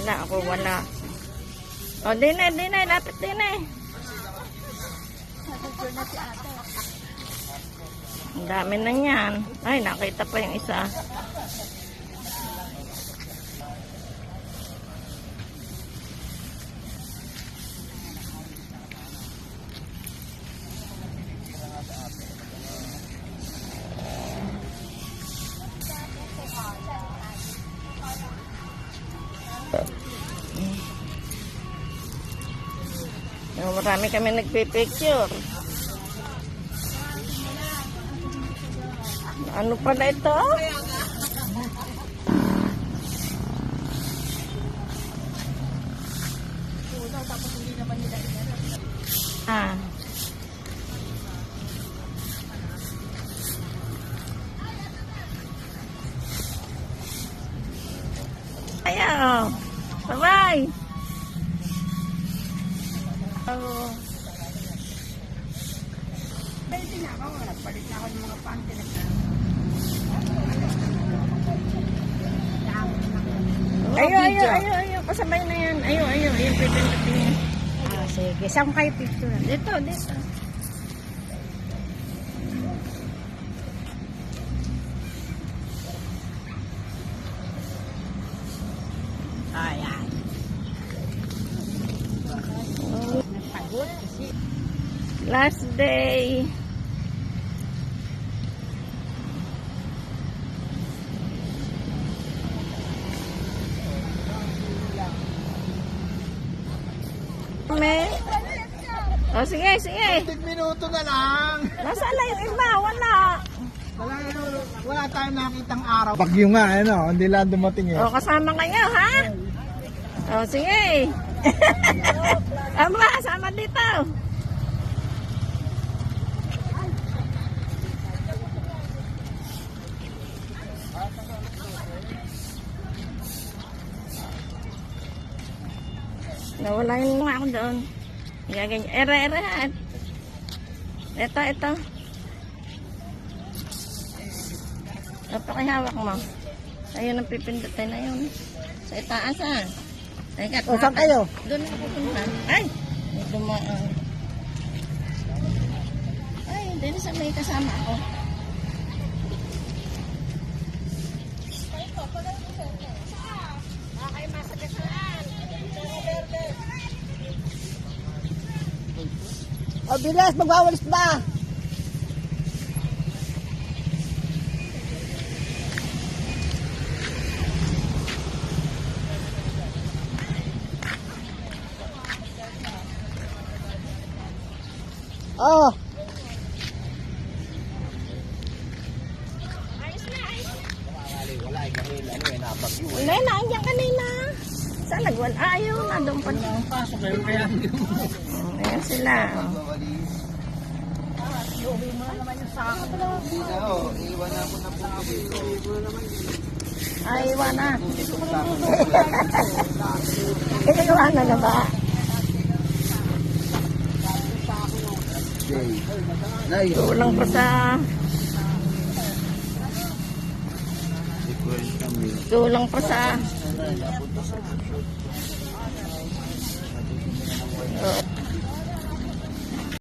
Wala ako, wala. O, din eh, lapit din eh. Ang dami na yan. Ay, nakita pa yung isa. Marami kami nagpipicture. Ano pala ito? Ah. Ayaw. Bye-bye. Oh. Nagpalit na ako ng mga panty. Ayo. Pasabay na yan. Ayo. Yung pipindutin niya. Ah, sige. Saan kayo picture? Dito. Ayan. Last day. O, sige. 10 minuto na lang. Nasaan na yung iba? Wala tayong nakitang araw. Bagyo nga, hindi lang dumating eh. O, kasama kayo, ha? O, sige. Aba, sama dito. Nawala yung mga ako doon. Gaganyan. Ere. Ito. Napakihawak mo. Ayun ang pipindutin na yun. Sa itaas Teka, O, saan kayo? doon ako pupunta. Ay! May dumaan. Ay, din sa may kasama ako. O, bilas, magwawalis ba? Oh. Wala na, andyan kanina. Saan nagwala? Ayaw na, doon pa niya. Pasok kayo kaya. Ayan sila. Iuwi mo na naman yung sako. Iwan na ako na po. Ay, iwan na. Iwan na ba? Kulang pa sa... Kulang pa sa...